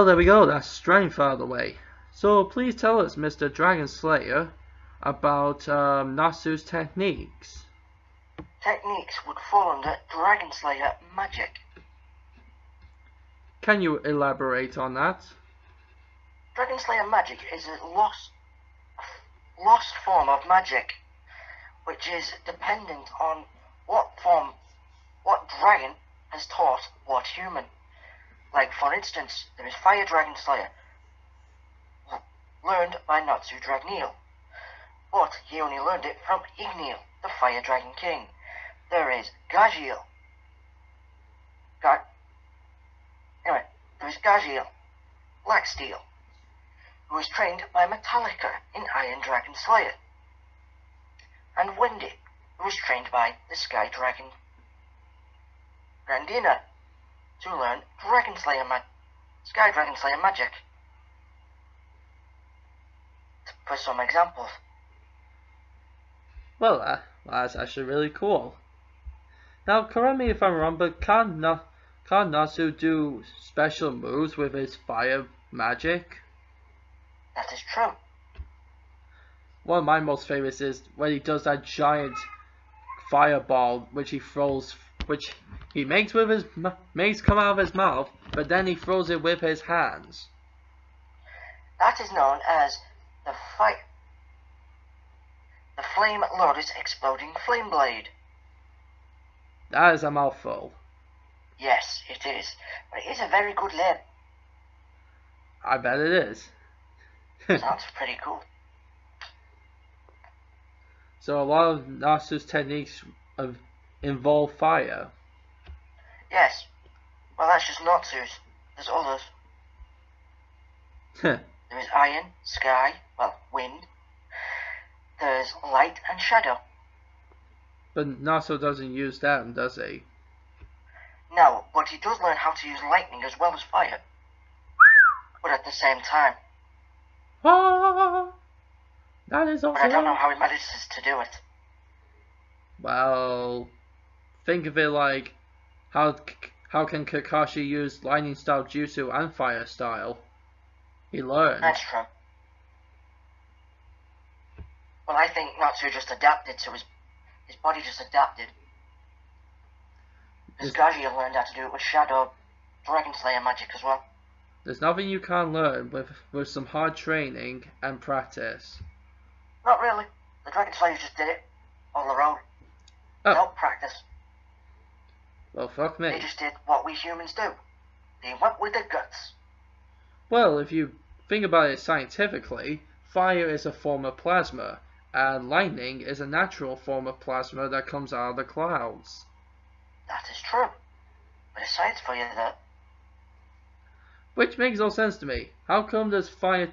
Well, there we go, that's strength out of the way. So please tell us, Mr. Dragon Slayer, about Natsu's techniques. Techniques would fall under Dragon Slayer magic. Can you elaborate on that? Dragon Slayer magic is a lost form of magic, which is dependent on what dragon has taught what human. Like, for instance, there is Fire Dragon Slayer, learned by Natsu Dragneel, but he only learned it from Igneel, the Fire Dragon King. There is Gajiel. There is Gajiel, Blacksteel, who was trained by Metallica in Iron Dragon Slayer, and Wendy, who was trained by the Sky Dragon Grandina to learn Sky Dragon Slayer magic. For some examples. Well, that's actually really cool. Now, correct me if I'm wrong, but can't Natsu do special moves with his fire magic? That is true. One of my most famous is when he does that giant fireball, which he makes come out of his mouth, but then he throws it with his hands. That is known as the Flame Lotus Exploding Flame Blade. That is a mouthful. Yes, it is. But it is a very good lib. I bet it is. Sounds pretty cool. So a lot of Natsu's techniques involve fire. Yes. Well, that's just Natsu's. There's others. There is iron, sky, wind. There's light and shadow. But Natsu doesn't use them, does he? No, but he does learn how to use lightning as well as fire. But at the same time. That is also. But I don't know how he manages to do it. Well, think of it like how can Kakashi use lightning style jutsu and fire style? He learned. That's true. Well, I think Natsu just adapted to his body just adapted. Because Gajiel learned how to do it with Shadow Dragon Slayer magic as well. There's nothing you can't learn with some hard training and practice. Not really. The Dragon Slayers just did it on their own. Oh. No practice. Well, fuck me. They just did what we humans do. They went with their guts. Well, if you think about it scientifically, fire is a form of plasma, and lightning is a natural form of plasma that comes out of the clouds. That is true. But it's science for you, though. Which makes no sense to me. How come there's fire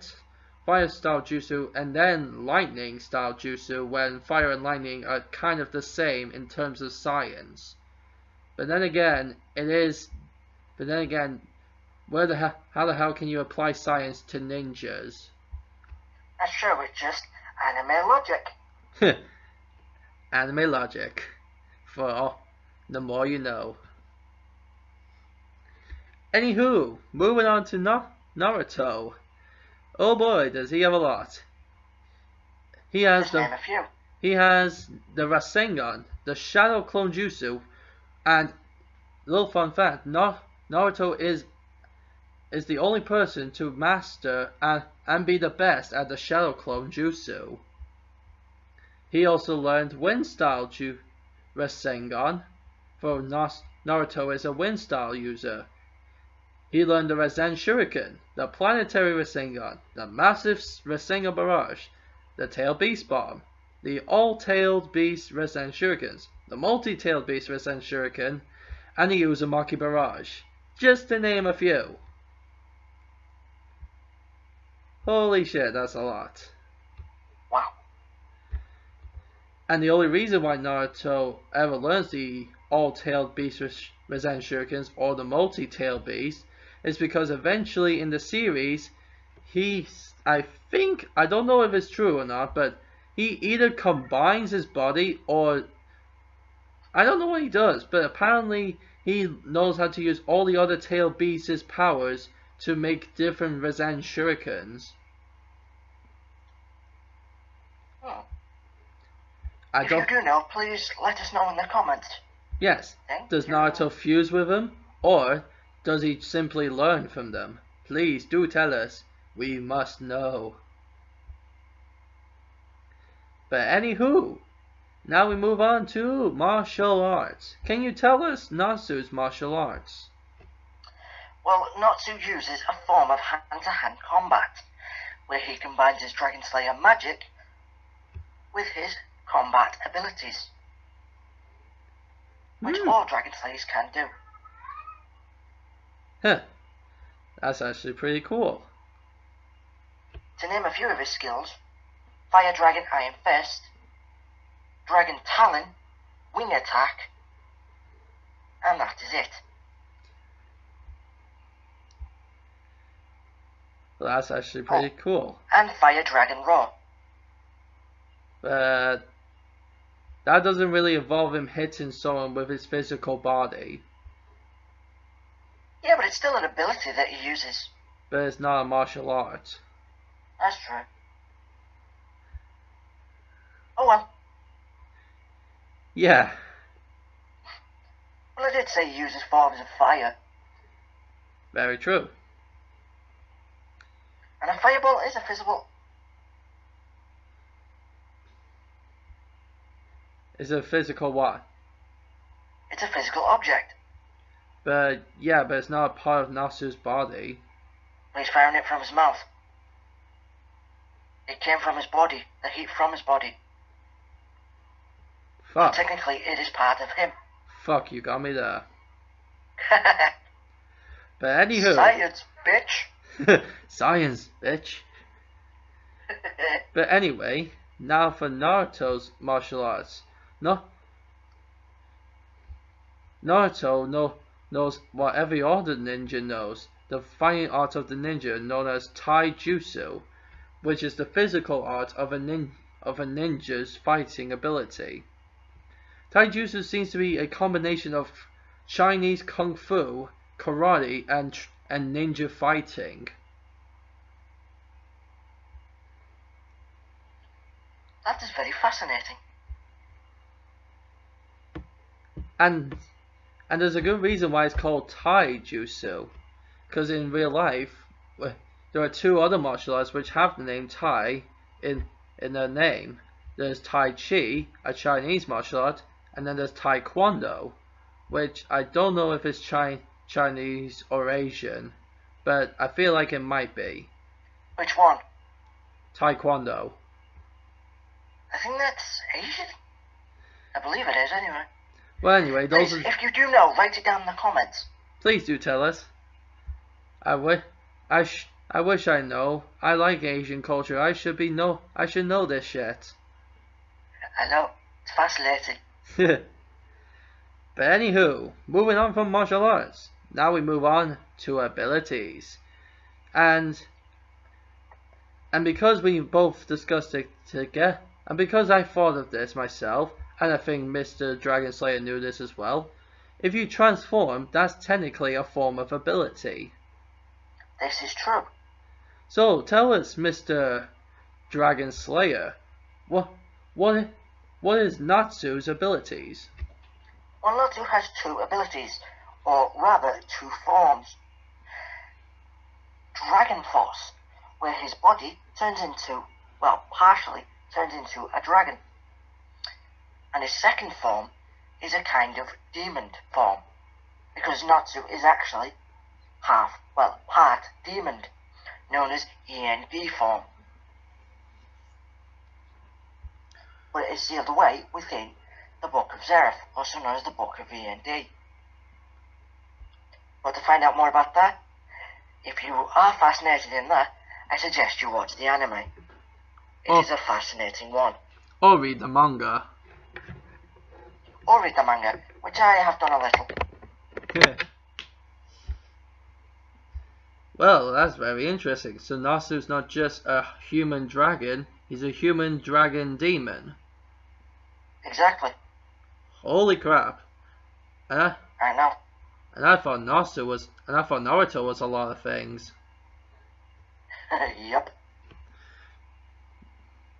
style jutsu and then lightning style jutsu when fire and lightning are kind of the same in terms of science? But then again, how the hell can you apply science to ninjas? That's true, it's just anime logic. Anime logic. For the more you know. Anywho, moving on to Naruto. Oh boy, does he have a lot. He has name a few. He has the Rasengan, the Shadow Clone Jutsu, and little fun fact, Naruto is the only person to master and be the best at the Shadow Clone Jutsu. He also learned Wind Style Rasengan, for Naruto is a Wind Style user. He learned the Rasen Shuriken, the Planetary Rasengan, the Massive Rasengan Barrage, the Tailed Beast Bomb, the All-Tailed Beast Rasen Shurikens, the Multi-Tailed Beast Rasen Shuriken, and the Uzumaki Barrage, just to name a few. Holy shit, that's a lot. Wow. And the only reason why Naruto ever learns the All-Tailed Beast Rasen Shurikens or the Multi-Tailed Beast is because eventually in the series, I don't know if it's true or not, but he either combines his body or, I don't know what he does, but apparently he knows how to use all the other tailed beasts' powers to make different Rasen shurikens. If you do know, please let us know in the comments. Yes. Does Naruto fuse with them, or does he simply learn from them? Please do tell us. We must know. But anywho, now we move on to martial arts. Can you tell us Natsu's martial arts? Well, Natsu uses a form of hand-to-hand combat, where he combines his Dragon Slayer magic with his combat abilities, which all Dragon Slayers can do. Huh. That's actually pretty cool. To name a few of his skills: Fire Dragon Iron Fist, Dragon Talon, Wing Attack, and that is it. Well, that's actually pretty cool. And Fire Dragon Roar. But that doesn't really involve him hitting someone with his physical body. Yeah, but it's still an ability that he uses. But it's not a martial art. That's true. Oh well. Yeah. Well, I did say he uses forms of fire. Very true. And a fireball is a physical... It's a physical what? It's a physical object. But yeah, but it's not a part of Natsu's body. He's firing it from his mouth. It came from his body, the heat from his body. Fuck. So technically, it is part of him. Fuck, you got me there. But anywho. Science, bitch. Science, bitch. But anyway, now for Naruto's martial arts. Naruto knows what every other ninja knows. The fighting art of the ninja known as Taijutsu, which is the physical art of a ninja's fighting ability. Taijutsu seems to be a combination of Chinese kung fu, karate, and ninja fighting. That is very fascinating. And there's a good reason why it's called Taijutsu, because in real life there are two other martial arts which have the name Tai in their name. There's Tai Chi, a Chinese martial art, and then there's Taekwondo, which I don't know if it's Chinese or Asian, but I feel like it might be. Which one? Taekwondo. I think that's Asian. I believe it is, anyway. Well, anyway, Please, if you do know, write it down in the comments. Please do tell us. I wish I know. I like Asian culture. I should know this shit. I know. It's fascinating. But anywho, moving on from martial arts. Now we move on to abilities. And because we both discussed it together, and because I thought of this myself, and I think Mr. Dragon Slayer knew this as well, if you transform, that's technically a form of ability. This is true. So tell us, Mr. Dragon Slayer, what is Natsu's abilities? Well, Natsu has two abilities, or rather two forms. Dragon Force, where his body turns into, well, partially turns into a dragon. And his second form is a kind of demon form, because Natsu is actually part demon, known as END form. But it is sealed away within the Book of Zereth, also known as the Book of END. But to find out more about that, if you are fascinated in that, I suggest you watch the anime. It is a fascinating one. Or read the manga. Or read the manga, which I have done a little. Well, that's very interesting. So Natsu's not just a human dragon, he's a human dragon demon. Exactly. Holy crap. I know. And I thought Naruto was a lot of things. Yep.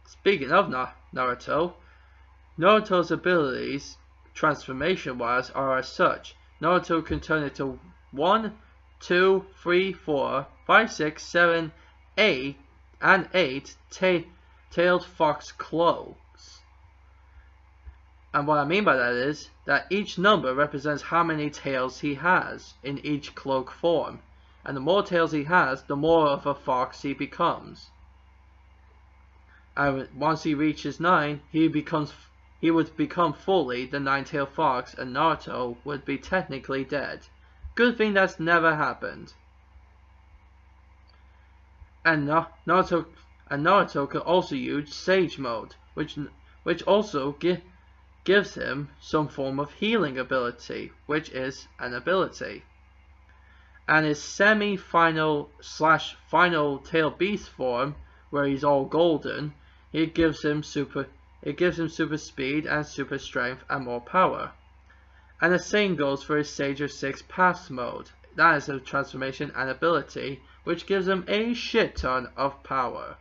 Speaking of Naruto's abilities, transformation-wise, are as such. Naruto can turn into 1, 2, 3, 4, 5, 6, 7, 8, and 8 tailed fox cloaks. And what I mean by that is that each number represents how many tails he has in each cloak form. And the more tails he has, the more of a fox he becomes. And once he reaches 9, he would become fully the 9-tailed fox, and Naruto would be technically dead. Good thing that's never happened. And Naruto can also use Sage Mode, which also gives him some form of healing ability, which is an ability. And his semi-final / final tail beast form, where he's all golden, it gives him super speed and super strength and more power. And the same goes for his Sage of 6 Paths mode. That is a transformation and ability which gives him a shit ton of power.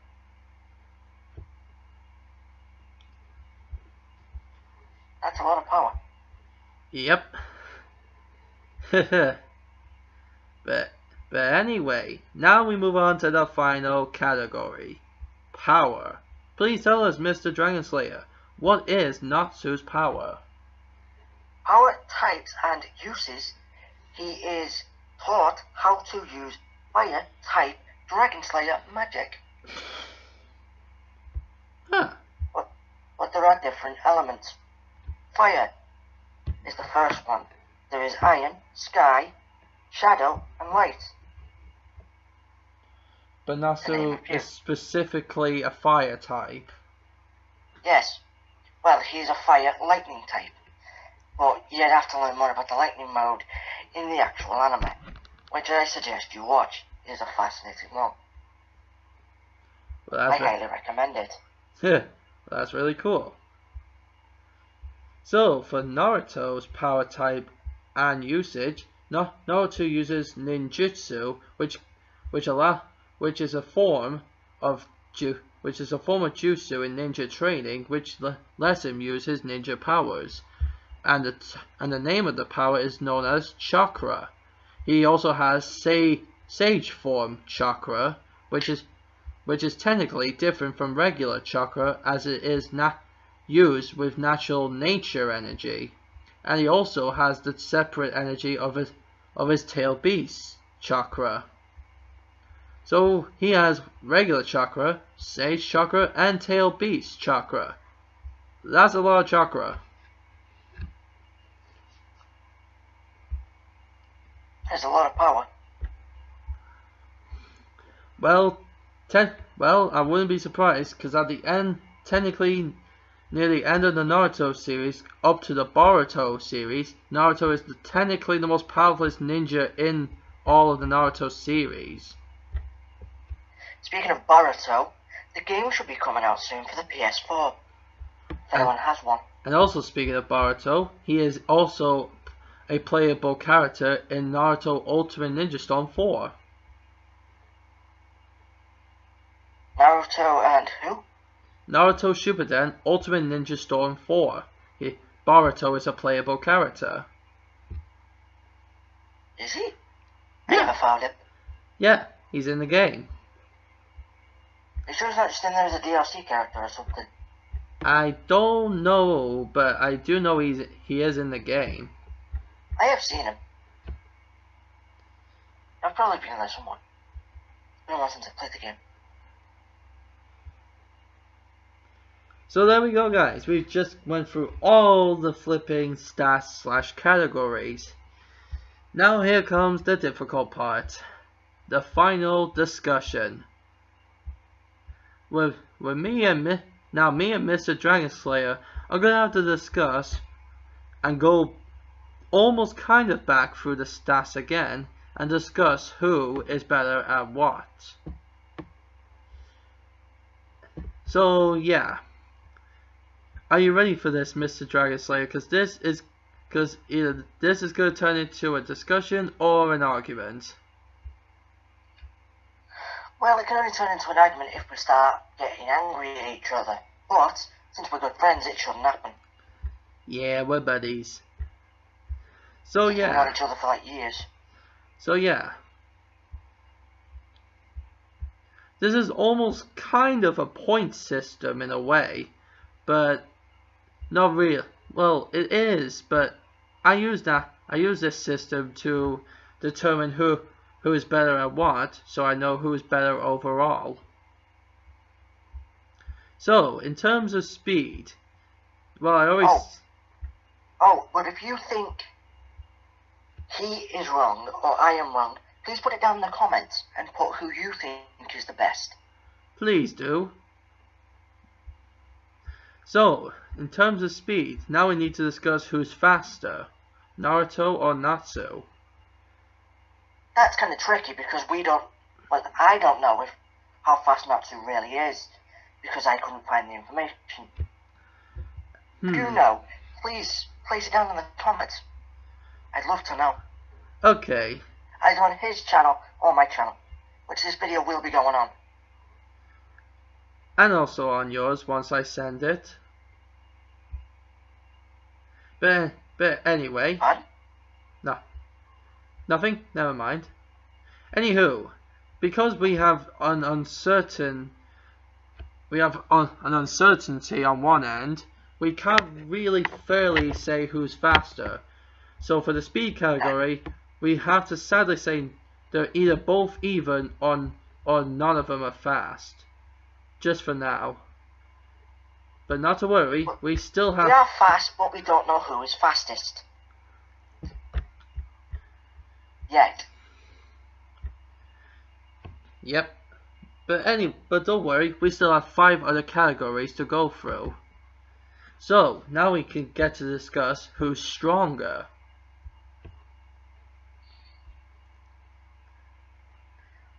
That's a lot of power. Yep. But anyway, now we move on to the final category. Power. Please tell us, Mr. Dragon Slayer, what is Natsu's power? Power types and uses. He is taught how to use fire type Dragon Slayer magic. Huh. But there are different elements. Fire is the first one. There is iron, sky, shadow, and light. But Natsu is specifically a fire type. Yes. Well, he's a fire lightning type. But you'd have to learn more about the lightning mode in the actual anime, which I suggest you watch. It is a fascinating one. Well, I highly recommend it. Well, that's really cool. So, for Naruto's power type and usage, Naruto uses ninjutsu, which is a form of jutsu in ninja training, which lets him use his ninja powers. And the name of the power is known as chakra. He also has sage form chakra, which is technically different from regular chakra, as it is used with natural nature energy. And he also has the separate energy of his tail beast chakra. So he has regular chakra, sage chakra, and tail beast chakra. That's a lot of chakra. There's a lot of power. Well, I wouldn't be surprised, because at the end, technically, near the end of the Naruto series, up to the Boruto series, Naruto is technically the most powerful ninja in all of the Naruto series. Speaking of Boruto, the game should be coming out soon for the PS4. If anyone has one. And also speaking of Boruto, he is also a playable character in Naruto Ultimate Ninja Storm 4. Naruto and who? Naruto Shippuden Ultimate Ninja Storm 4. Boruto is a playable character. Is he? I never found it. Yeah, he's in the game. Are you sure he's not just in there as a DLC character or something? I don't know, but I do know he is in the game. I have seen him. I've probably been in there somewhere. It's been a while since I played the game. So there we go, guys. We just went through all the flipping stats / categories. Now here comes the difficult part. The final discussion. With me and Mr. Dragon Slayer are going to have to discuss and go almost kind of back through the stats again and discuss who is better at what. So yeah. Are you ready for this, Mr. Dragon Slayer? Because this is Because either this is going to turn into a discussion or an argument. Well, it can only turn into an argument if we start getting angry at each other. But, since we're good friends, it shouldn't happen. Yeah, we're buddies. So We've known yeah. each other for like years. So yeah. This is almost kind of a point system in a way, but not real. Well, it is, but I use this system to determine who is better at what, so I know who is better overall. So, in terms of speed, well, I always... Oh, but if you think he is wrong or I am wrong, please put it down in the comments and put who you think is the best. Please do. So, in terms of speed, now we need to discuss who's faster, Naruto or Natsu. That's kind of tricky because I don't know how fast Natsu really is because I couldn't find the information. If you know, please place it down in the comments. I'd love to know. Okay. Either on his channel or my channel, which this video will be going on. And also on yours once I send it. But anyway. What? No. Nothing? Never mind. Anywho, because we have an uncertainty on one end, we can't really fairly say who's faster. So for the speed category, we have to sadly say they're either both even or none of them are fast. Just for now. But not to worry, we still have... We are fast, but we don't know who is fastest. Yet. Yep. But don't worry, we still have 5 other categories to go through. So, now we can get to discuss who's stronger.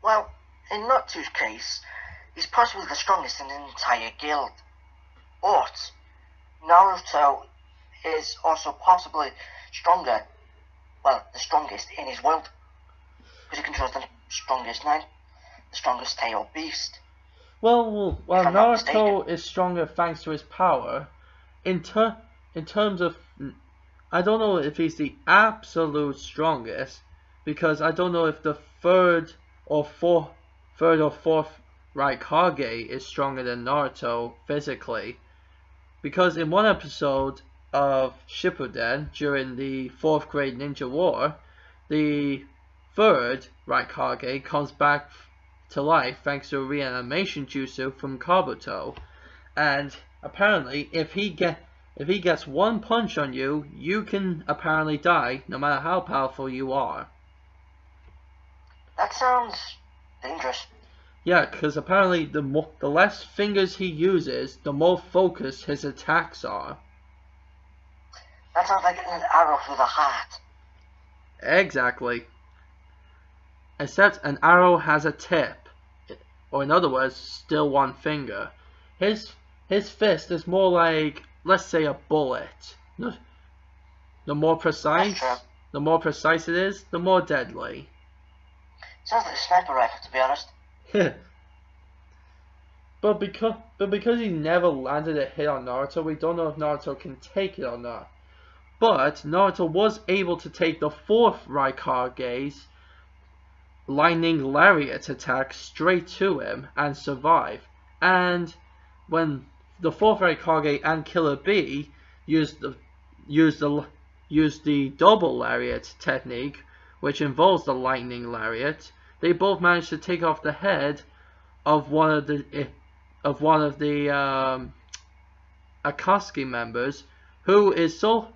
Well, in Natsu's case, he's possibly the strongest in the entire guild. But Naruto is also possibly stronger, well, the strongest in his world. Because he controls the strongest knife, the strongest tail beast. Well, Naruto is stronger thanks to his power. In terms of, I don't know if he's the absolute strongest, because I don't know if the third or fourth Raikage is stronger than Naruto physically. Because in one episode of Shippuden, during the 4th grade ninja war, the third Raikage comes back to life thanks to a reanimation jutsu from Kabuto. And apparently, if he gets one punch on you, you can apparently die, no matter how powerful you are. That sounds dangerous. Yeah, because apparently the less fingers he uses, the more focused his attacks are. That sounds like an arrow through the heart. Exactly. Except an arrow has a tip, or in other words, still one finger. His fist is more like, let's say, a bullet. The more precise it is, the more deadly. Sounds like a sniper rifle, to be honest. But because he never landed a hit on Naruto, we don't know if Naruto can take it or not. But Naruto was able to take the 4th Raikage's lightning lariat attack straight to him and survive. And when the 4th Raikage and Killer Bee used the double lariat technique, which involves the lightning lariat, they both managed to take off the head of one of the Akatsuki members, who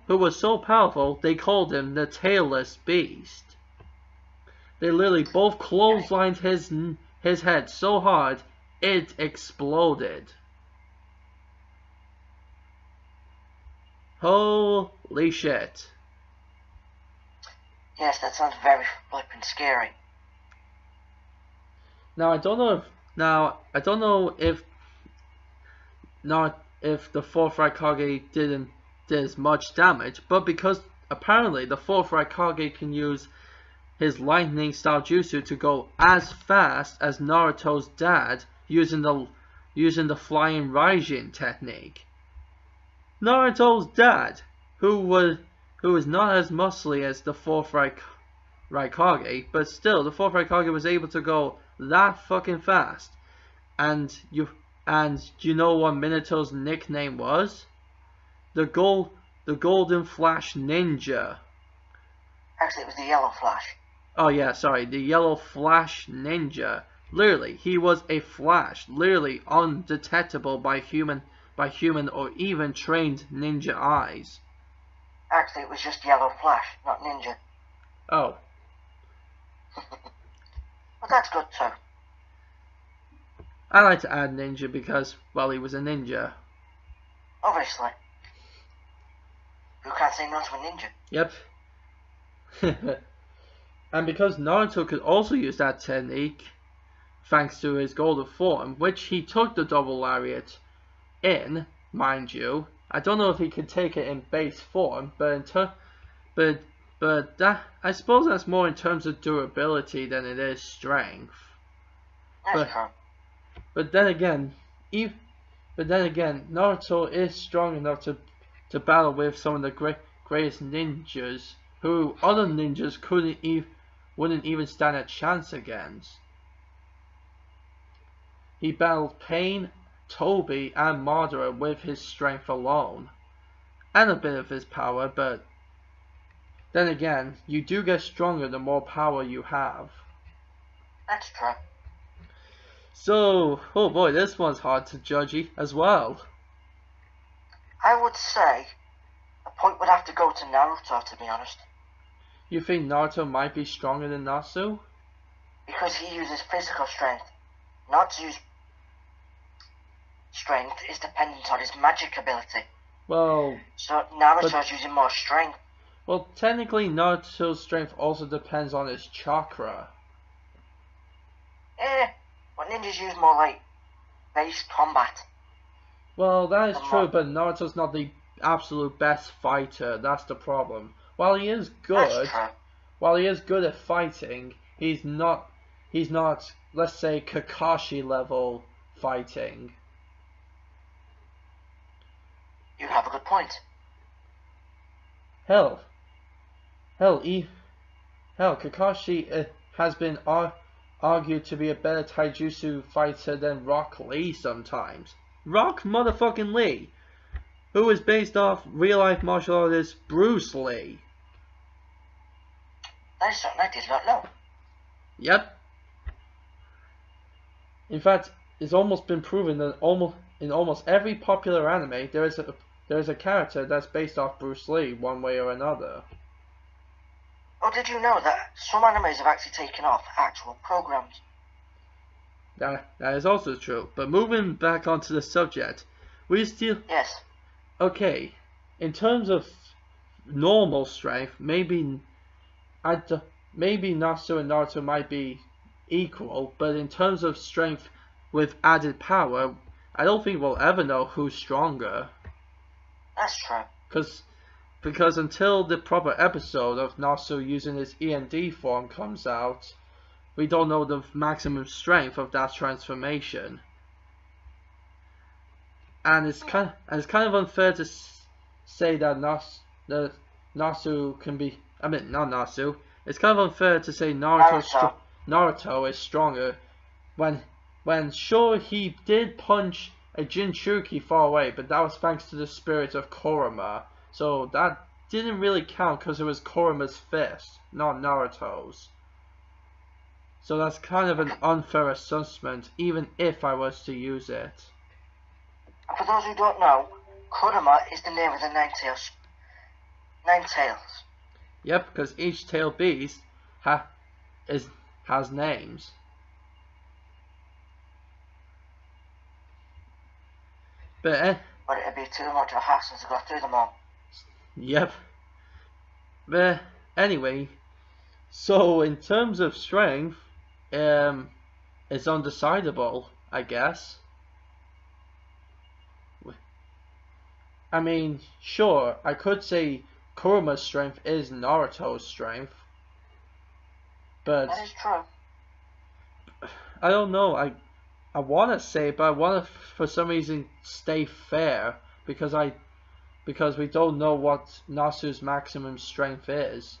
was so powerful they called him the Tailless Beast. They literally both clotheslined his head so hard it exploded. Holy shit. Yes, that sounds very flippin' scary. Now I don't know if the 4th Raikage did as much damage, but because apparently the fourth Raikage can use his lightning style jutsu to go as fast as Naruto's dad using the flying Raijin technique. Naruto's dad, who is not as muscly as the fourth Raikage, but still the fourth Raikage was able to go that fucking fast. And you know what Minato's nickname was? The Golden Flash Ninja. Actually, it was the Yellow Flash. Oh yeah, sorry, the Yellow Flash Ninja. Literally, he was a flash, literally undetectable by human or even trained ninja eyes. Actually, it was just Yellow Flash, not Ninja. Oh. But that's good too. I like to add ninja because, well, he was a ninja. Obviously. Who can't say no to a ninja? Yep. And because Naruto could also use that technique, thanks to his golden form, which he took the double lariat in, mind you. I don't know if he could take it in base form, but that, I suppose that's more in terms of durability than it is strength. That's true. But then again, Naruto is strong enough to battle with some of the greatest ninjas, who other ninjas wouldn't even stand a chance against. He battled Pain, Toby, and Madara with his strength alone, and a bit of his power, but then again, you do get stronger the more power you have. That's true. So, oh boy, this one's hard to judge as well. I would say a point would have to go to Naruto, to be honest. You think Naruto might be stronger than Natsu? Because he uses physical strength. Natsu's strength is dependent on his magic ability. Well... So Naruto's using more strength. Well, technically Naruto's strength also depends on his chakra. But ninjas use more like base combat. Well, that is true, but Naruto's not the absolute best fighter. That's the problem. While he is good at fighting, he's not, let's say, Kakashi level fighting. You have a good point. Hell, Kakashi has been argued to be a better Taijutsu fighter than Rock Lee sometimes. Rock motherfucking Lee, who is based off real-life martial artist Bruce Lee. That is something I did not know. Yep. In fact, it's almost been proven that in almost every popular anime, there is a character that's based off Bruce Lee, one way or another. Oh, did you know that some animes have actually taken off actual programs? That is also true. But moving back onto the subject, we still... Yes. Okay, in terms of normal strength, maybe Natsu and Naruto might be equal, but in terms of strength with added power, I don't think we'll ever know who's stronger. That's true. Because until the proper episode of Natsu using his END form comes out, we don't know the maximum strength of that transformation. And it's kind of unfair to say that Natsu can be... I mean, not Natsu. It's kind of unfair to say Naruto is stronger when sure he did punch a Jinchuriki far away, but that was thanks to the spirit of Kurama. So that didn't really count because it was Kurama's fist, not Naruto's. So that's kind of an unfair assessment, even if I was to use it. For those who don't know, Kurama is the name of the Nine Tails. Yep, because each tail beast has names. But it'd be too much of a hassle to go through them all. Yep. But anyway, so in terms of strength, it's undecidable, I guess. I mean, sure, I could say Kuruma's strength is Naruto's strength. But that is true. I don't know. I want to say, but I want to for some reason stay fair because we don't know what Natsu's maximum strength is.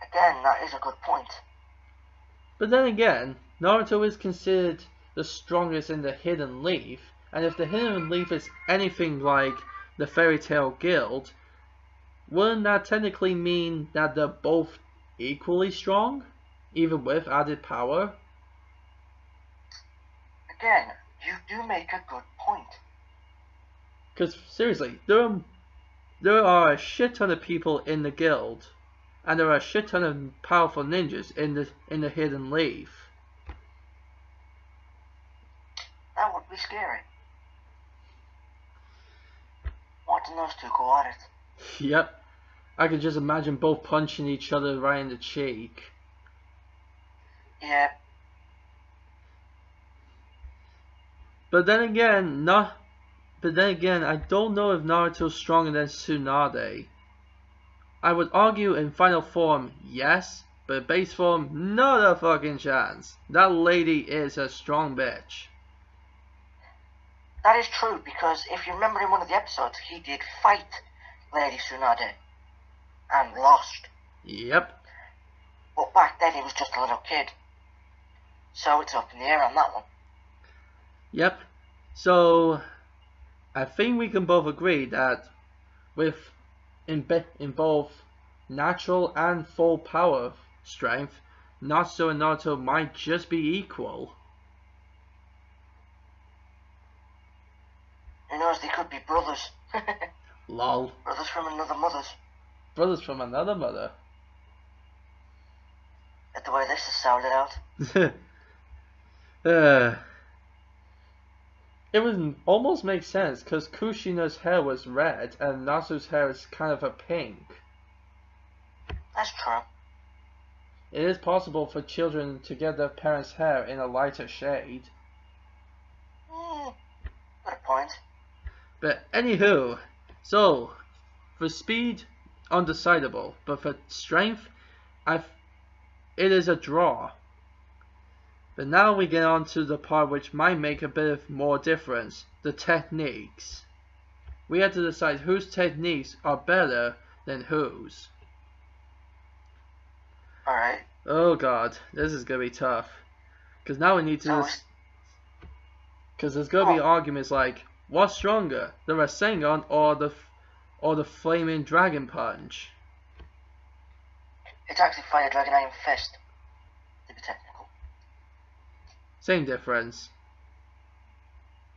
Again, that is a good point. But then again, Naruto is considered the strongest in the Hidden Leaf, and if the Hidden Leaf is anything like the Fairy Tail Guild, wouldn't that technically mean that they're both equally strong, even with added power? Again, you do make a good point. Because seriously, there are a shit ton of people in the guild, and there are a shit ton of powerful ninjas in the Hidden Leaf. That would be scary. Watching those two go at it. Yep, I could just imagine both punching each other right in the cheek. Yeah. But then again, I don't know if Naruto's stronger than Tsunade. I would argue in final form, yes, but base form, not a fucking chance. That lady is a strong bitch. That is true, because if you remember in one of the episodes, he did fight Lady Tsunade and lost. Yep. But back then he was just a little kid. So it's up in the air on that one. Yep. So, I think we can both agree that in both natural and full power strength, Natsu and Naruto might just be equal. Who knows, they could be brothers. Lol. Brothers from another mother. Brothers from another mother. At the way this is sounded out. It would almost make sense because Kushina's hair was red and Natsu's hair is kind of a pink. That's true. It is possible for children to get their parents' hair in a lighter shade. Good point. But anywho, so for speed, undecidable, but for strength, it is a draw. But now we get on to the part which might make a bit of more difference, the techniques. We have to decide whose techniques are better than whose. Alright. Oh god, this is gonna be tough. Because now we need to... Because there's gonna be arguments like, what's stronger, the Rasengan or the Flaming Dragon Punch? It's actually Fire Dragon Iron Fist, to be technical. Same difference.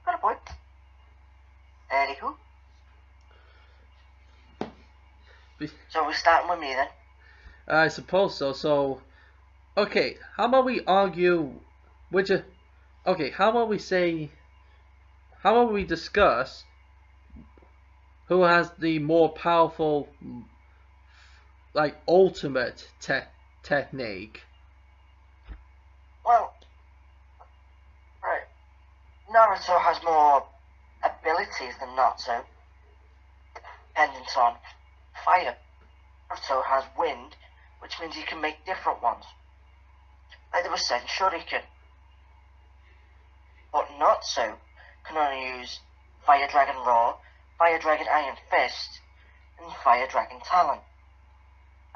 Got a point. Anywho. So we're starting with me then? I suppose so. So, okay, how about we argue which... Okay, how about we discuss who has the more powerful, like, ultimate technique? Well, right. Naruto has more abilities than Natsu, dependent on fire. Naruto has wind, which means he can make different ones. Like the Rasen Shuriken. But Natsu can only use Fire Dragon Roar, Fire Dragon Iron Fist, and Fire Dragon Talon.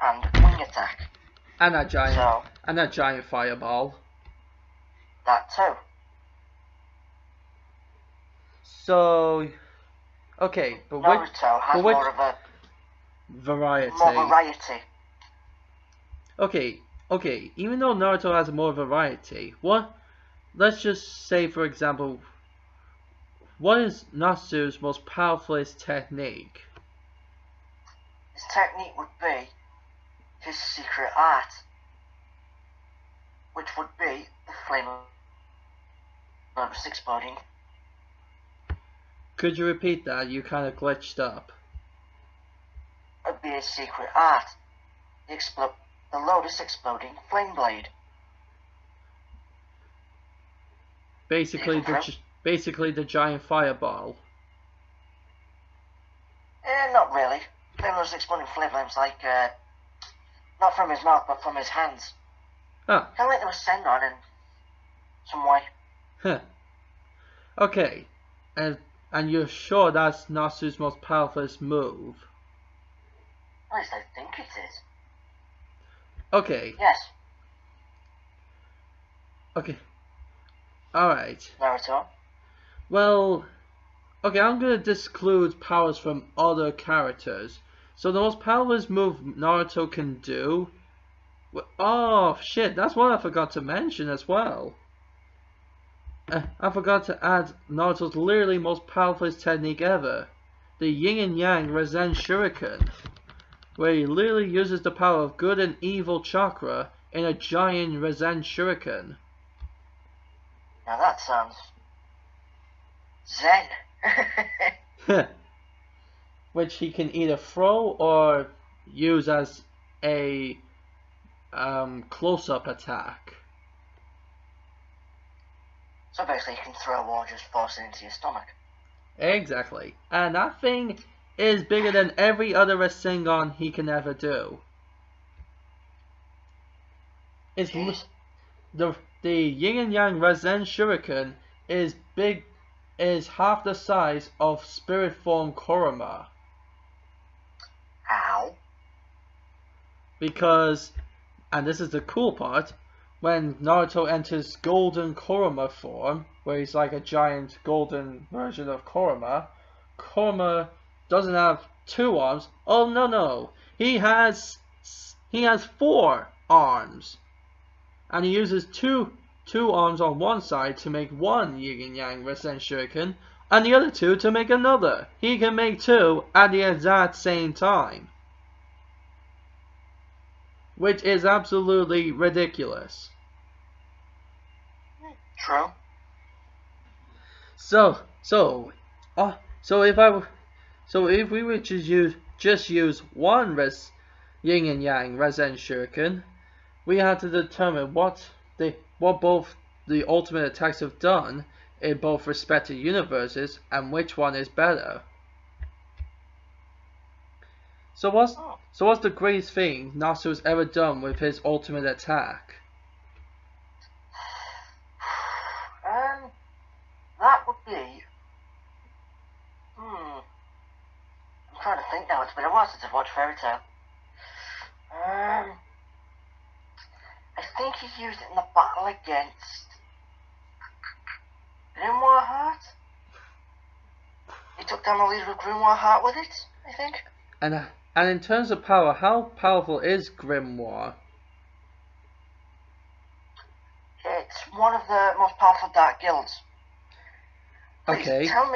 And Wing Attack. And that giant fireball. That too. So, okay, but Naruto has more of a variety. More variety. Okay, even though Naruto has more variety, let's just say, for example, what is Natsu's most powerful technique? His technique would be his secret art, which would be the flame lotus exploding. Could you repeat that? You kind of glitched up. It would be his secret art, the lotus exploding flame blade. Basically the giant fireball. Not really. Flame was exploding flames like, not from his mouth, but from his hands. Ah. Kind of like they were sent on in some way. Huh. Okay. And you're sure that's Natsu's most powerful move? At least I think it is. Okay. Yes. Okay. Alright. Naruto. Well, okay, I'm gonna disclude powers from other characters. So the most powerful move Naruto can do... Oh, shit, that's one I forgot to mention as well. I forgot to add Naruto's literally most powerful technique ever. The Yin and Yang Rasen Shuriken. Where he literally uses the power of good and evil chakra in a giant Rasen Shuriken. Now that sounds... zen. Which he can either throw or use as a close-up attack. So basically you can throw or just force it into your stomach. Exactly. And that thing is bigger than every other Rasengan he can ever do. It's the Yin and Yang Rasen Shuriken is half the size of Spirit Form Kurama. How? Because, and this is the cool part, when Naruto enters Golden Kurama form, where he's like a giant golden version of Kurama, Kurama doesn't have 2 arms. Oh no, he has 4 arms, and he uses two arms on one side to make one Yin and Yang Rasen Shuriken, and the other 2 to make another. He can make 2 at the exact same time, which is absolutely ridiculous. True. So if we were to just use one Yin and Yang Rasen Shuriken, we had to determine what both the ultimate attacks have done in both respective universes and which one is better. So what's the greatest thing Natsu has ever done with his ultimate attack? That would be... I'm trying to think now. It's been a while since I've watched Fairy Tail. I think he used it in the battle against Grimoire Heart. He took down the leader of Grimoire Heart with it, I think. And in terms of power, how powerful is Grimoire? It's one of the most powerful dark guilds. Please, okay. Tell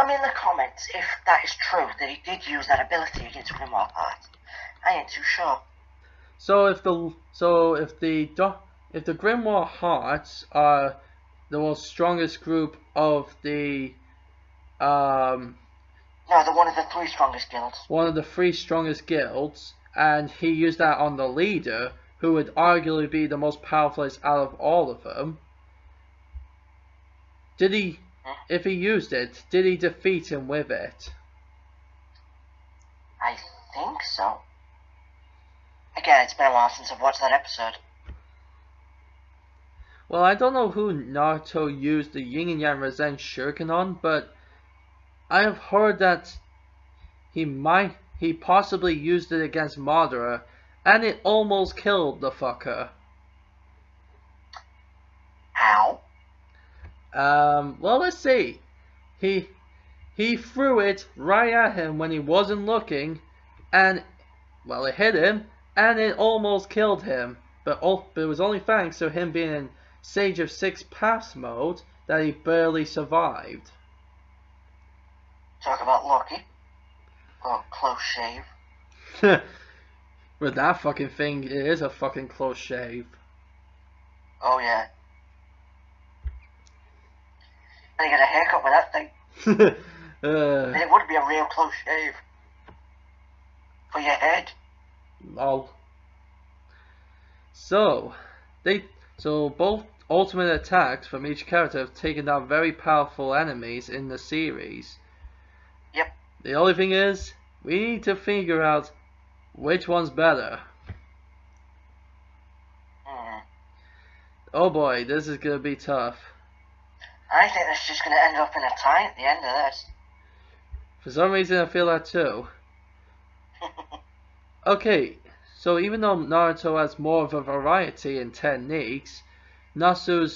me in the comments if that is true, that he did use that ability against Grimoire Heart. I ain't too sure. So if the Grimoire Hearts are the most strongest group of the No, they're one of the 3 strongest guilds. One of the 3 strongest guilds, and he used that on the leader, who would arguably be the most powerful out of all of them. Did he? If he used it, did he defeat him with it? I think so. Again, it's been a while since I've watched that episode. Well, I don't know who Naruto used the Yin and Yang Rasen Shuriken on, but I have heard that he possibly used it against Madara, and it almost killed the fucker. How? Well, let's see. He threw it right at him when he wasn't looking, and, well, it hit him, and it almost killed him. But it was only thanks to him being in Sage of 6 Paths mode that he barely survived. Talk about lucky. Oh, close shave. With that fucking thing, it is a fucking close shave. Oh, yeah. And you get a haircut with that thing. And it would be a real close shave. For your head. Lol. So both ultimate attacks from each character have taken down very powerful enemies in the series. Yep. The only thing is, we need to figure out which one's better. Oh boy, this is gonna be tough. I think it's just going to end up in a tie at the end of this. For some reason, I feel that too. Okay, so even though Naruto has more of a variety in techniques, Natsu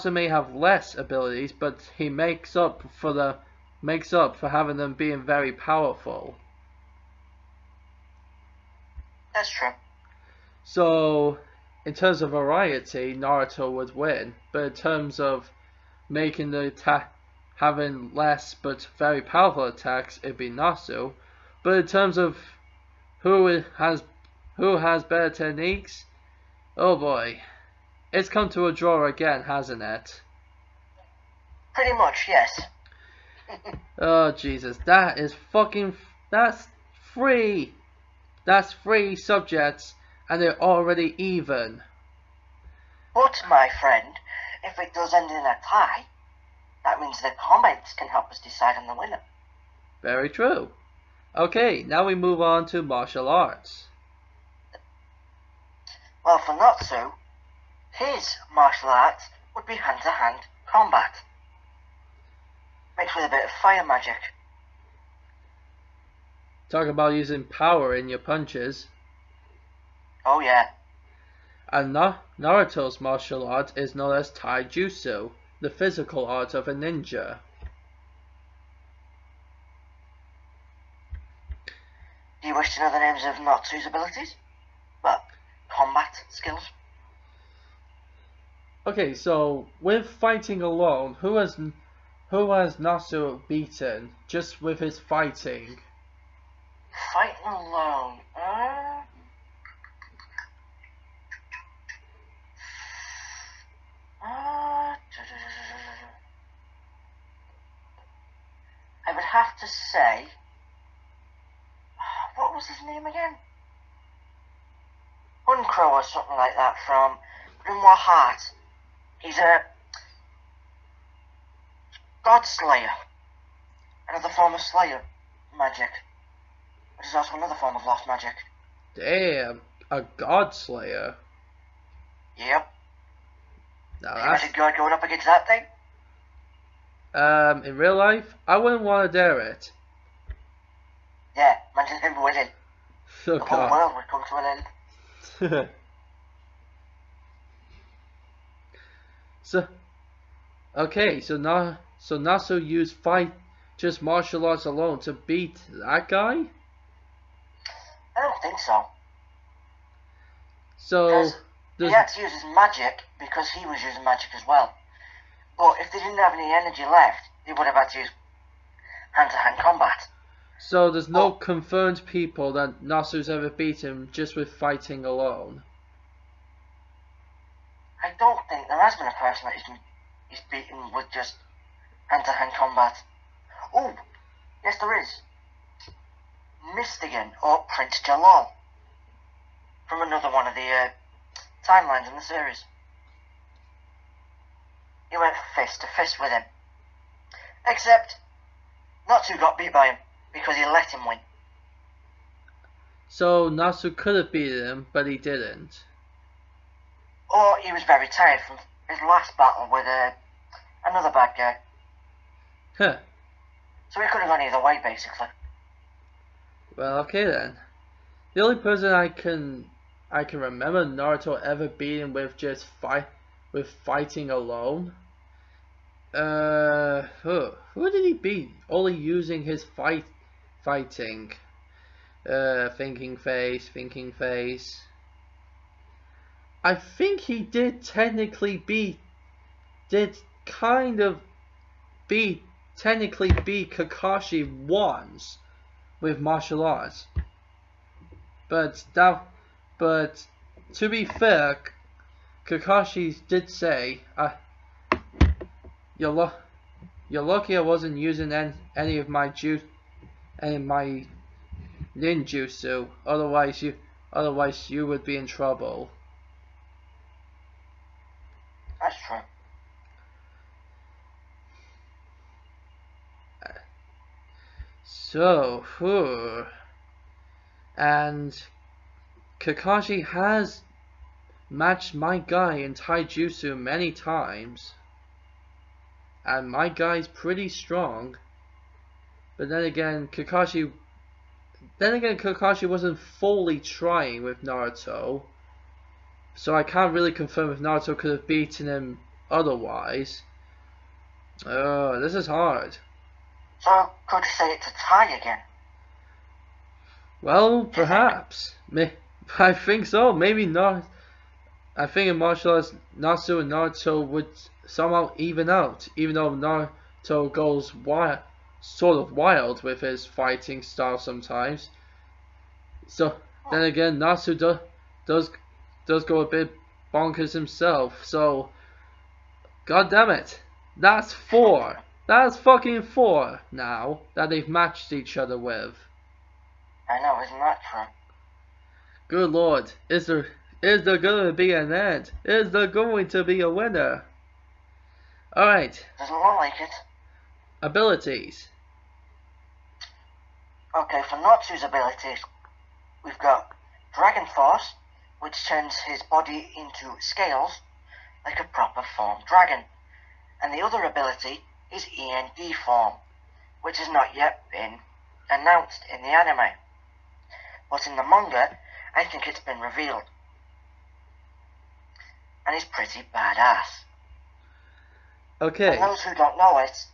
may have less abilities, but he makes up for having them being very powerful. That's true. So, in terms of variety, Naruto would win, but in terms of making the attack having less but very powerful attacks, it'd be Natsu. But in terms of who has better techniques, oh boy, it's come to a draw again, hasn't it? Pretty much, yes. Oh Jesus, that's three. That's 3 subjects, and they're already even. But, my friend, if it does end in a tie, that means the comments can help us decide on the winner. Very true. Okay, now we move on to martial arts. Well, for Natsu, his martial arts would be hand-to-hand combat, mixed with a bit of fire magic. Talk about using power in your punches. Oh yeah. And Naruto's martial art is known as Taijutsu, the physical art of a ninja. Do you wish to know the names of Natsu's abilities? Well, combat skills. Okay, so with fighting alone, who has Natsu beaten just with his fighting? Fighting alone. I would have to say, what was his name again? Uncrow or something like that from Grimoire Heart. He's a God Slayer. Another form of Slayer magic. Which is also another form of lost magic. Damn, a God Slayer. Yep. Now Can you imagine God going up against that thing? In real life, I wouldn't want to dare it. Yeah, imagine him winning. Oh The whole God. world would come to an end. So Natsu used just martial arts alone to beat that guy? I don't think so. So he had to use his magic because he was using magic as well. But if they didn't have any energy left, they would have had to use hand-to-hand combat. So there's no confirmed people that Natsu's ever beaten just with fighting alone. I don't think there has been a person that he's beaten with just hand-to-hand combat. Oh, yes there is. Mistigan or Prince Jalal from another one of the timelines in the series. He went fist to fist with him. Except, Natsu got beat by him because he let him win. So Natsu could have beaten him, but he didn't. Or he was very tired from his last battle with another bad guy. Huh. So he could have gone either way, basically. Well, okay then. The only person I can remember Naruto ever beating with just fighting alone. Who did he beat? Only using his fighting. Thinking face. I think he did technically beat Kakashi once with martial arts. But to be fair, Kakashi did say, "You're lucky I wasn't using any of my ninjutsu. Otherwise you would be in trouble." That's true. So, and Kakashi has matched my guy in Taijutsu many times, and my guy's pretty strong. But then again, Kakashi wasn't fully trying with Naruto, so I can't really confirm if Naruto could have beaten him otherwise. This is hard. So, could you say it's a tie again? Well, perhaps. I think so. Maybe not. I think in martial arts, Natsu and Naruto would somehow even out, even though Naruto goes sort of wild with his fighting style sometimes. So then again, Natsu does go a bit bonkers himself. So, god damn it, that's 4. That's fucking 4 now that they've matched each other with. I know, isn't that true? Good lord, is there gonna be an end? Is there going to be a winner? Alright. Doesn't look like it. Abilities. Okay, for Natsu's abilities, we've got Dragon Force, which turns his body into scales like a proper form dragon. And the other ability is END form, which has not yet been announced in the anime. But in the manga, I think it's been revealed. And it's pretty badass. Okay. For those who don't know it,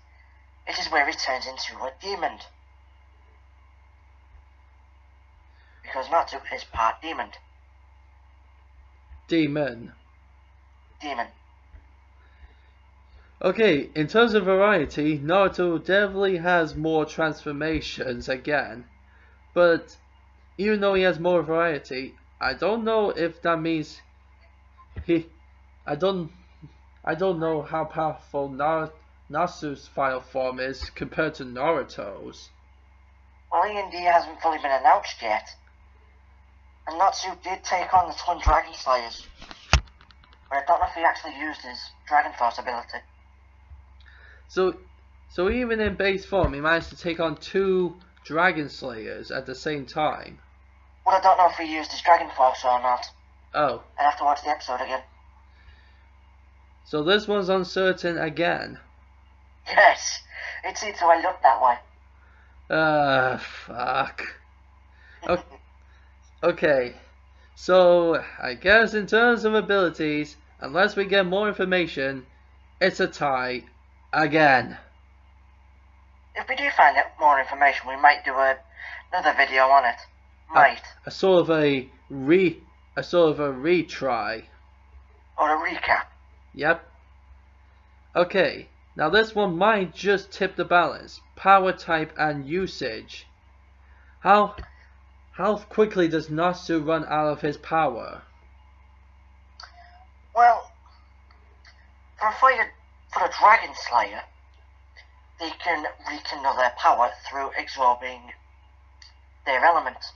it is where he turns into a demon. Because Natsu is part demon. Demon. Demon. Okay, in terms of variety, Naruto definitely has more transformations again. But even though he has more variety, I don't know if that means I don't know how powerful Natsu's final form is compared to Naruto's. Well, END hasn't fully been announced yet. And Natsu did take on the Twin Dragon Slayers. But I don't know if he actually used his Dragon Force ability. So even in base form, he managed to take on 2 Dragon Slayers at the same time. Well, I don't know if he used his Dragon Force or not. Oh. I'd have to watch the episode again. So this one's uncertain again. Yes, it seems to end up that way. Fuck. Okay. So, I guess in terms of abilities, unless we get more information, it's a tie again. If we do find out more information, we might do another video on it. Might. A sort of a retry. Or a recap. Yep. Okay, now this one might just tip the balance. Power type and usage. How quickly does Natsu run out of his power? Well, for a Dragon Slayer, they can rekindle their power through absorbing their elements.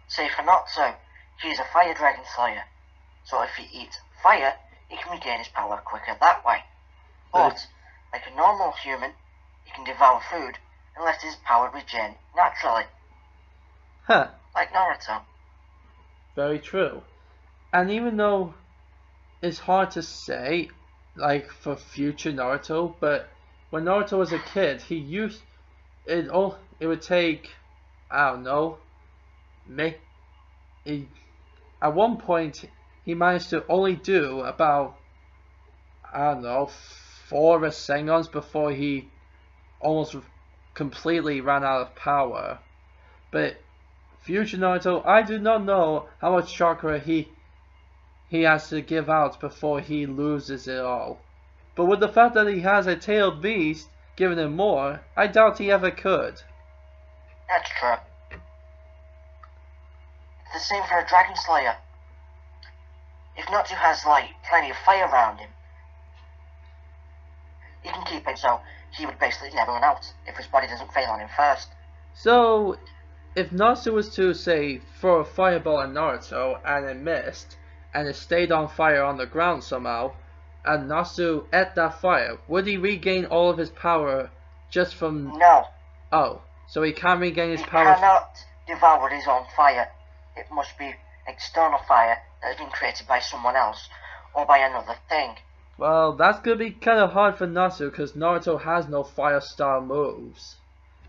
Say for Natsu, he's a Fire Dragon Slayer, so if he eats fire, he can regain his power quicker that way. But, like a normal human, he can devour food and let his power regen naturally. Huh. Like Naruto. Very true. And even though it's hard to say, like for future Naruto, but when Naruto was a kid, he used it. It would take, I don't know, at one point he managed to only do about, I don't know, 4 Rasengan's before he almost completely ran out of power. But future Naruto, I do not know how much chakra he has to give out before he loses it all. But with the fact that he has a tailed beast giving him more, I doubt he ever could. That's true. It's the same for a Dragon Slayer. If Natsu has, like, plenty of fire around him, he can keep it so he would basically never run out if his body doesn't fail on him first. So, if Natsu was to, say, throw a fireball at Naruto and it missed, and it stayed on fire on the ground somehow, and Natsu ate that fire, would he regain all of his power just from... No. Oh. So he can't regain his He power. cannot devour his own fire. It must be external fire that has been created by someone else or by another thing. Well, that's gonna be kind of hard for Natsu because Naruto has no fire style moves.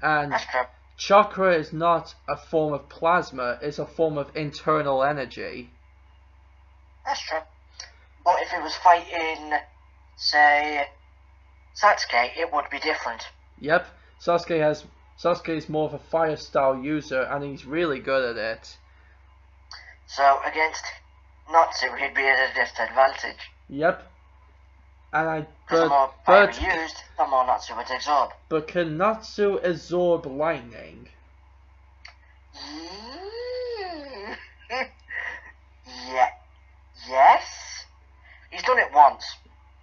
And That's true. chakra is not a form of plasma, it's a form of internal energy. That's true. But if he was fighting, say, Satsuki, it would be different. Yep, Sasuke is more of a fire style user and he's really good at it. So against Natsu, he'd be at a disadvantage. Yep. And Because the more fire he used, the more Natsu would absorb. But can Natsu absorb lightning? Yeah. Yes. He's done it once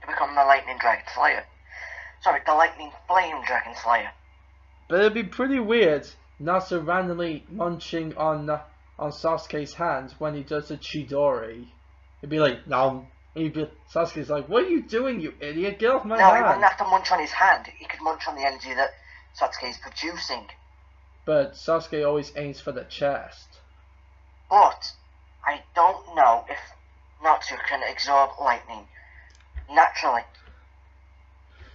to become the Lightning Dragon Slayer. Sorry, the Lightning Flame Dragon Slayer. But it'd be pretty weird, Natsu randomly munching on Sasuke's hand when he does the Chidori. It'd be like, no. Sasuke's like, what are you doing, you idiot? Get off my hand. No, he wouldn't have to munch on his hand. He could munch on the energy that Sasuke is producing. But Sasuke always aims for the chest. But I don't know if Natsu can absorb lightning naturally.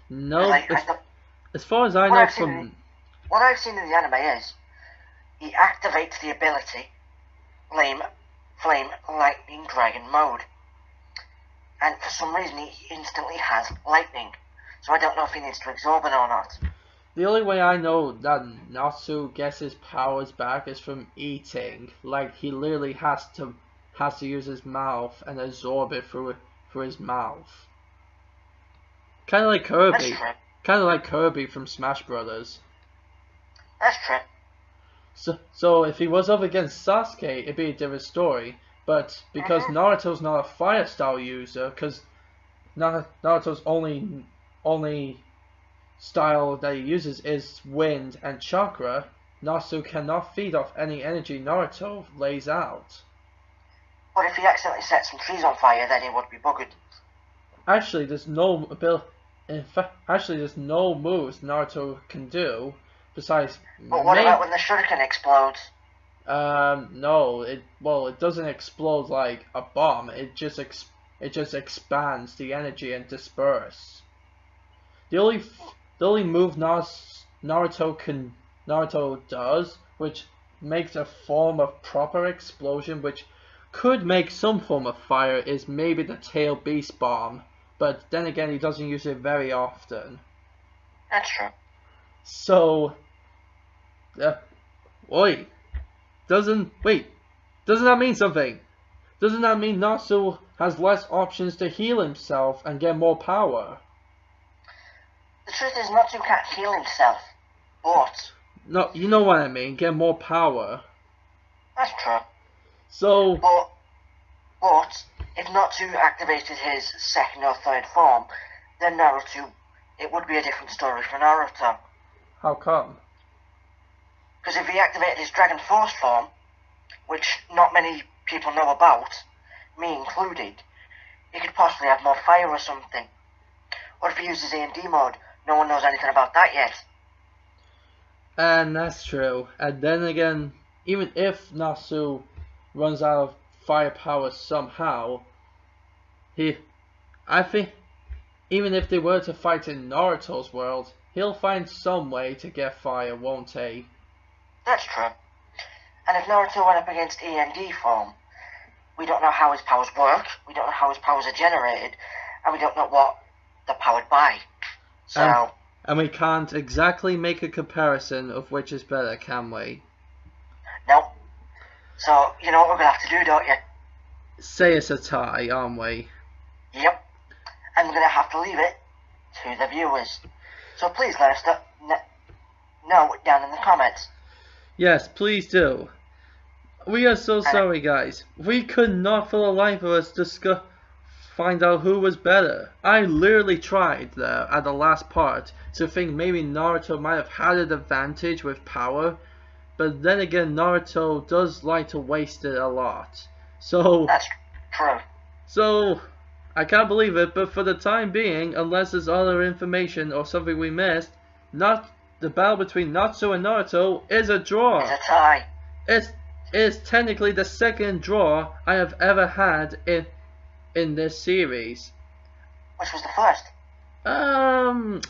No, Like, as far as I know from... What I've seen in the anime is he activates the ability Flame Lightning Dragon mode. And for some reason he instantly has lightning. So I don't know if he needs to absorb it or not. The only way I know that Natsu gets his powers back is from eating. Like, he literally has to use his mouth and absorb it through his mouth. Kind of like Kirby. Kind of like Kirby from Smash Brothers. That's true. So if he was up against Sasuke, it'd be a different story. But because Naruto's not a fire style user, because Naruto's only style that he uses is wind and chakra, Natsu cannot feed off any energy Naruto lays out. But if he accidentally set some trees on fire, then he would be buggered. Actually, there's no moves Naruto can do besides. But what about when the shuriken explodes? No. It doesn't explode like a bomb. It just expands the energy and disperse. The only move Naruto does, which makes a form of proper explosion, which could make some form of fire, is maybe the tail beast bomb. But then again, he doesn't use it very often. That's true. So, doesn't that mean something? Doesn't that mean Natsu has less options to heal himself and get more power? The truth is, Natsu can't heal himself, but... No, you know what I mean, get more power. That's true. So... But if Natsu activated his second or third form, then Naruto, it would be a different story for Naruto. How come? Because if he activated his Dragon Force form, which not many people know about, me included, he could possibly have more fire or something. Or if he uses A&D mode, no one knows anything about that yet. And that's true. And then again, even if Natsu runs out of firepower somehow, I think even if they were to fight in Naruto's world, he'll find some way to get fire, won't he? That's true. And if Naruto went up against E&D form, we don't know how his powers work, we don't know how his powers are generated, and we don't know what they're powered by. So... And we can't exactly make a comparison of which is better, can we? No. So, you know what we're going to have to do, don't you? Say it's a tie, aren't we? Yep. And we're going to have to leave it to the viewers. So please let us know down in the comments. Yes, please do. We are so sorry, guys. We could not for the life of us find out who was better. I literally tried there at the last part to think maybe Naruto might have had an advantage with power, but then again Naruto does like to waste it a lot. So that's true. So I can't believe it, but for the time being, unless there's other information or something we missed, the battle between Natsu and Naruto is a draw. It's a tie. It is technically the second draw I have ever had in this series. Which was the first? I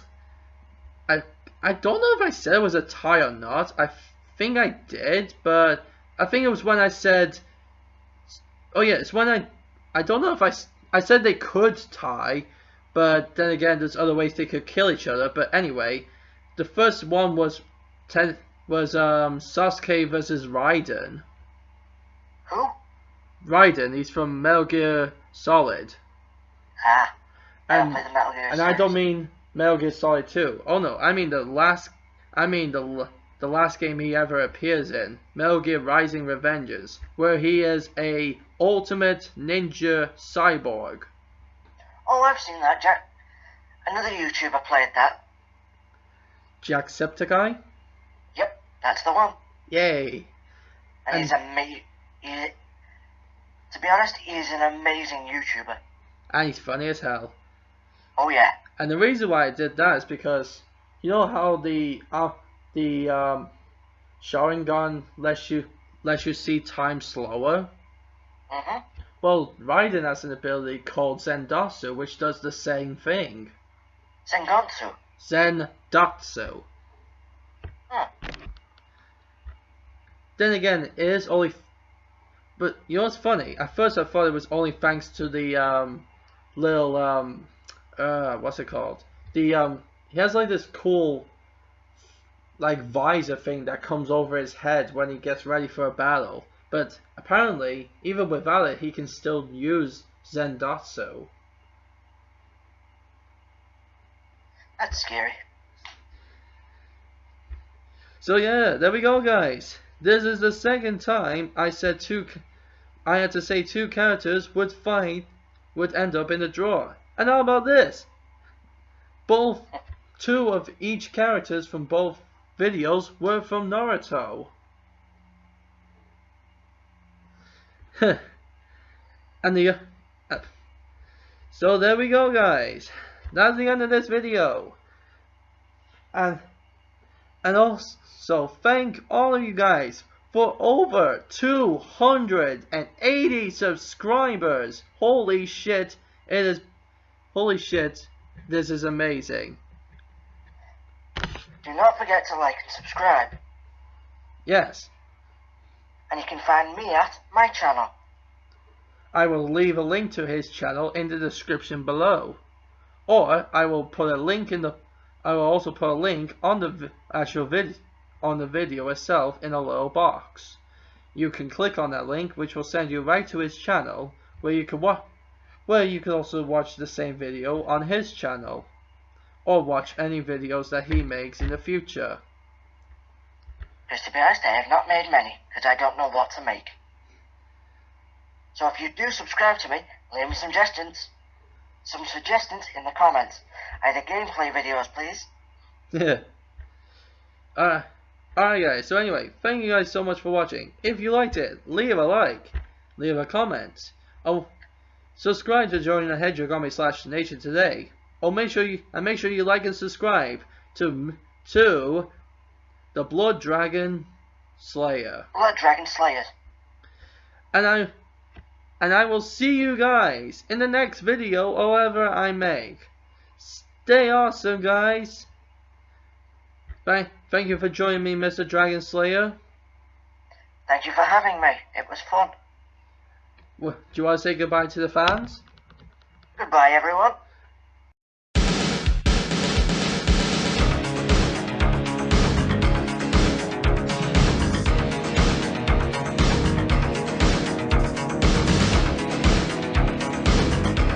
don't know if I said it was a tie or not. I think I did, but I think it was when I said. Oh yeah, it's when I don't know if I said they could tie, but then again, there's other ways they could kill each other. But anyway, the first one was Sasuke versus Raiden. Who? Raiden, he's from Metal Gear Solid. Ah, I don't And, play the Metal Gear and series. I don't mean Metal Gear Solid 2. Oh no, I mean the last game he ever appears in, Metal Gear Rising Revengeance, where he is a ultimate ninja cyborg. Oh, I've seen that. Another YouTuber played that. Jacksepticeye? Yep, that's the one. Yay! And he's amazing. To be honest, he's an amazing YouTuber. And he's funny as hell. Oh yeah. And the reason why I did that is because you know how the Sharingan lets you see time slower. Mhm. Well, Raiden has an ability called Zendatsu, which does the same thing. Sengoku. Zendatsu. Then again, it is only. But you know what's funny? At first, I thought it was only thanks to the little what's it called? He has like this cool like visor thing that comes over his head when he gets ready for a battle. But apparently, even without it, he can still use Zendatsu. That's scary. So yeah, there we go, guys. This is the second time I had to say two characters would end up in a draw. And how about this? Two of each characters from both videos were from Naruto. So there we go, guys. That's the end of this video. And also thank all of you guys for over 280 subscribers. Holy shit, this is amazing. Do not forget to like and subscribe. Yes. And you can find me at my channel. I will leave a link to his channel in the description below. Or I will also put a link on the actual video on the video itself in a little box. You can click on that link, which will send you right to his channel, where you can also watch the same video on his channel, or watch any videos that he makes in the future. Because to be honest, I have not made many, because I don't know what to make. So if you do subscribe to me, leave me some suggestions in the comments. Either gameplay videos, please. Yeah. Alright guys, so anyway, thank you guys so much for watching. If you liked it, leave a like, leave a comment. Oh, subscribe to join the Hedgehog/Nation today. Oh, make sure you like and subscribe to the Blood Dragon Slayer. Blood Dragon Slayers. And I will see you guys in the next video or whatever I make. Stay awesome, guys. Thank you for joining me, Mr. Dragon Slayer. Thank you for having me. It was fun. Do you want to say goodbye to the fans? Goodbye, everyone.